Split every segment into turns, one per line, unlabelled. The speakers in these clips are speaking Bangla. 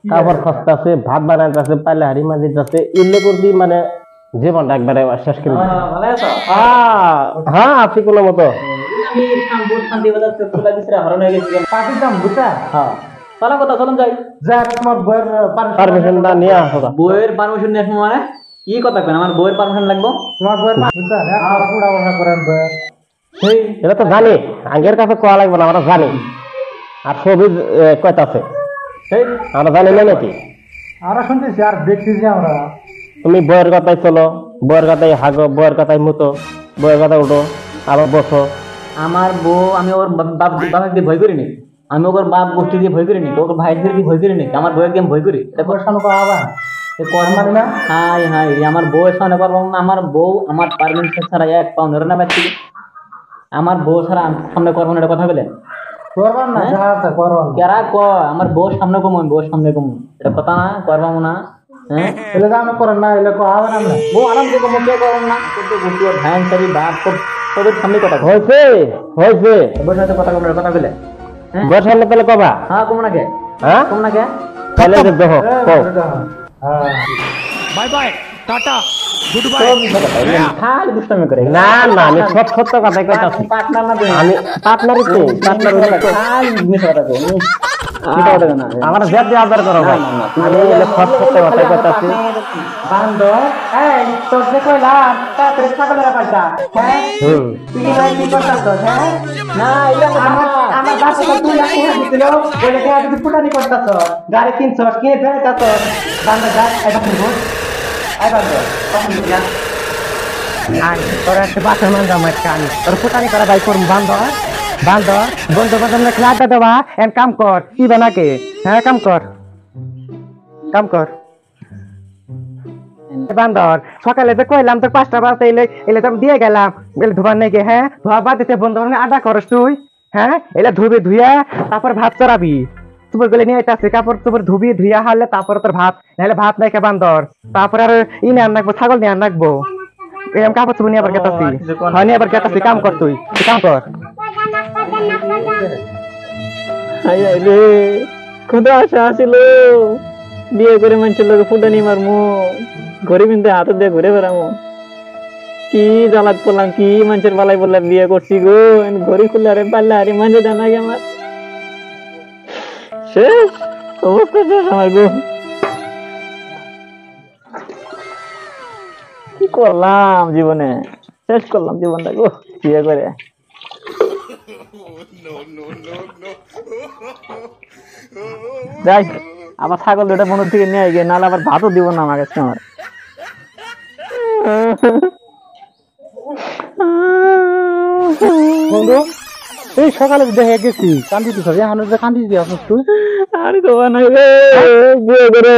কাপড় খসতাছে ভাত বানাইতেছে পাইলে হাড়ি মাজিতেছে এলে করবি মানে জীবনটা একবারে শেষ করে
ভালো আছো?
হ্যাঁ আপনি কোনো মতো
চলা কথা চলুন যাই
তোমার বইয়ের পারমিশনটা নিয়ে আসো
বইয়ের পারমিশন নিয়ে আসবো মানে কি কথা কেন আমার বইয়ের পারমিশন লাগবো
তোমার বইয়ের সেই এটা তো জানি আগের কাছে কোয়া লাগবে না আমরা জানি আর ছবি কয়তাছে সেই আমরা জানি না নাকি
আমরা শুনতেছি আর দেখতেছি আমরা
তুমি বইয়ের কথায় চলো বইয়ের কথায় হাগো বইয়ের কথায় মুতো বইয়ের কথায় উঠো আবার বসো
আমার বউ আমি ওর বাবা দিয়ে ভয় করিনি আমি ওর বাপ গোষ্ঠী দিয়ে ভয় করিনি ওর ভাইদের দিয়ে ভয় করিনি আমার বউয়ের দিয়ে আমি ভয় করি এটা প্রশ্ন করা আবার মানে না হাই হাই আমার বউয়ের সামনে পারবো না আমার বউ আমার পারমিশন ছাড়া এক পাও নড়ে না পাচ্ছি আমার বউ ছাড়া সামনে করবো না এটা কথা বলে
করবেন না যা আছে করবেন
যারা আমার বউ সামনে কম বউ সামনে কম এটা কথা না করবো না হ্যাঁ
এলে তো আমরা করেন না এলে আবার আমরা
বউ আরাম থেকে কম কে করবো না কিন্তু গোষ্ঠী ওর ভাই সারি বাপ সব সবের সামনে কথা
হয়েছে হয়েছে
বউর সাথে কথা বলে কথা বলে
বইয়ের সামনে তাহলে কবা
হ্যাঁ কম না কে
হ্যাঁ
কম না কে
তাহলে দেখো
bye bye tata good bye
খালি দুষ্টামি করে
না না আমি সব সত্য কথাই কইতাছি
পার্টনার না
আমি পার্টনারই তো পার্টনার
খালি মিথ্যা কথা কই মিথ্যা কথা না
আমার জেদ দিয়ে আদর করো ভাই আমি এলে সব সত্য কথাই কইতাছি
বান্দর এই তোর যে কইলাম তাড়াতাড়ি ছাগলের পাইতা হ্যাঁ তুই কি করতাছ হ্যাঁ
না এটা
আমার বাসা তুই এক টাকা দিছিল বলে টাকা দিতে ফুটানি করতাছ গাড়ি কিনছস কিনে ফেলতাছ বান্দর যা এটা করবো আই বান্দর কখন দিলা
আর তোর একটা বাসা মান দাম একটা আমি তোর ফুটানি করা ভাই করব বান্দর বান্দর বন্ধু বান্ধব না খেলাটা দেবা এন কাম কর কি বানাকে হ্যাঁ কাম কর বান্দর সকালে তো কইলাম তোর 5টা বাজতে এলে তো দিয়ে গেলাম বলে ধোবার নাকি হ্যাঁ ধোয়া বাদ দিতে বন্ধু আড্ডা করস তুই হ্যাঁ এলে ধুবি ধুইয়া তারপর ভাত চড়াবি তুই গেলে নিয়ে আসছে কাপড় তোর ধুবি ধুইয়া হারলে তারপর তোর ভাত নাহলে ভাত নাই কে বান্দর তারপর আর নিয়ে আনবো ছাগল নিয়ে আনবো এরকম কাপড় চুপ নিয়ে আবার গেতাছি হয় নিয়ে আবার গেতাছি কাম কর তুই কাম কর
রে কত আশা আছিল বিয়ে করে মানুষের লোক ফুটানি মারমু গরিব কিন্তু হাতে দিয়ে ঘুরে বেড়ামো কি জ্বালাত পড়লাম কি মানুষের বালাই বললাম বিয়ে করছি গো ঘড়ি খুললে আরে পারলে আরে মাঝে দেন আগে আমার শেষ অবস্থা শেষ আমার গো কি করলাম জীবনে শেষ করলাম জীবনটা গো বিয়ে করে যাই আমার ছাগল দুটা মনের থেকে নিয়ে গিয়ে নাহলে আবার ভাতও দিব না আমার কাছে আমার
বন্ধু এই সকালে দেখে গেছি কান্দি দিছ এখন যে কান্দি দিয়ে আসছ তুই
আরে তো নাই রে বিয়ে করে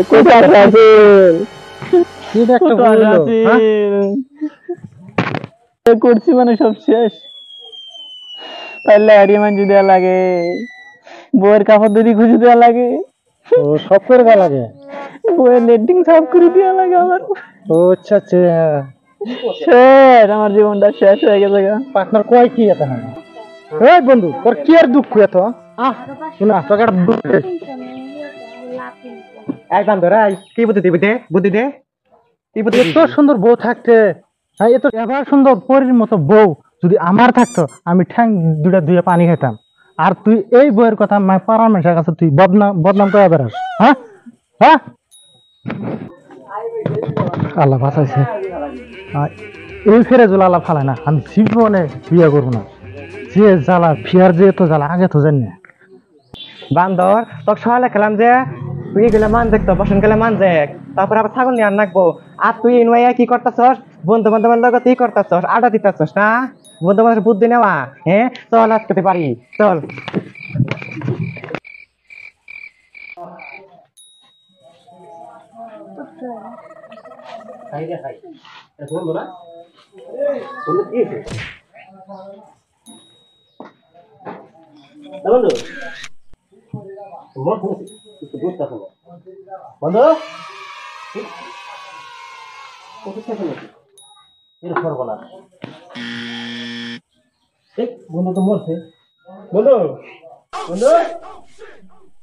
কোথায় আছে
কি একটা বললো
করছি মানে সব শেষ তাহলে হারিয়ে মাঞ্জি দেওয়া লাগে বইয়ের কাপড় দুটি খুঁজে দেওয়া লাগে
ও সব করে দেওয়া লাগে
বইয়ের নেটিং সাফ করে দেওয়া লাগে আমার
ও আচ্ছা আচ্ছা
শেষ আমার জীবনটা শেষ হয়ে গেছে
পার্টনার কয় কি এত না এই বন্ধু তোর কি আর দুঃখ এত শোনা তোকে একটা দুঃখ এক বান্ধব রাই কি বুদ্ধি দে কি বুদ্ধি এত সুন্দর বউ থাকতে হ্যাঁ এত এবার সুন্দর পরীর মতো বউ যদি আমার থাকতো আমি ঠ্যাং দুটা ধুয়ে পানি খেতাম আর তুই এই বইয়ের কথা পাড়ার মানুষের কাছে তুই বদনাম করে বেড়াস হ্যাঁ হ্যাঁ আল্লাহ বাঁচাইছে এই ফেরেজুল আল্লাহ ফালায় না আমি জীবনে বিয়ে করবো না যে জ্বালা ফিয়ার যে তো জ্বালা আগে তো জানি না
বান্দর তোর সকালে খেলাম যে তুই গেলে মান দেখতো বসন গেলে মান দেখ তারপর আবার ছাগল নিয়ে রাখবো আর তুই নয়া কি করতেছস বন্ধু বান্ধবের লগত কি করতেছস আড্ডা দিতেছস না বন্ধু বান্ধবের বুদ্ধি নেওয়া হ্যাঁ চল আজকে পারি চল বন্ধু বন্ধু বন্ধু তো মরছে বন্ধু বন্ধু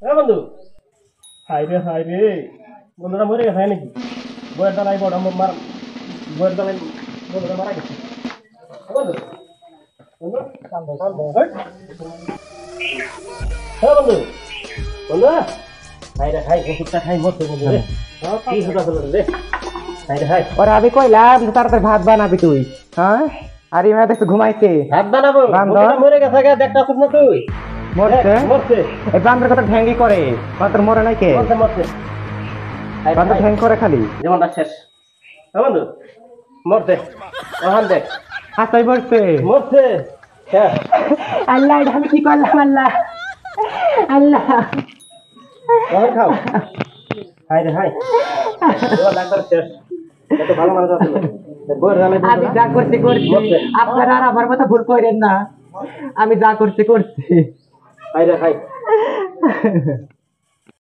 হ্যাঁ বন্ধু
হাই রে বন্ধুরা মরে গেছে নাকি বইয়ের দালাই বড় মার বইয়ের দালাই বন্ধুরা মারা গেছে বন্ধু বন্ধু হ্যাঁ বন্ধু বন্ধু হাই ওষুধটা খাই মরছে বন্ধু রে কি সুতা হলো রে হাই
ওরে আমি কইলাম যে তাড়াতাড়ি ভাত বানাবি তুই হ্যাঁ আর এই মেয়ে দেখতে ঘুমাইছে
হাত বানাবো
বান্দর।
বন্ধুরা মরে গেছে গা দেখতাছিস না তুই
মরছে
মরছে
এই বান্দর কথা ঢ্যাঙ্গি করে বান্দর মরে নাই কে
মরছে মরছে
বান্দর ঢ্যাং করে খালি
জীবনটা শেষ হ্যাঁ বন্ধু মরছে ওখান দেখ
হাসাই পড়ছে
মরছে শেষ
আল্লাহ এটা আমি কি করলাম আল্লাহ আল্লাহ
ওখান খাও হাই এবার ডাক্তার শেষ এত ভালো মানুষ আছে বইয়ের দালাই
আমি যা করছি করছি আপনারা আর আমার কথা ভুল করেন না আমি যা করছি করছি
হাই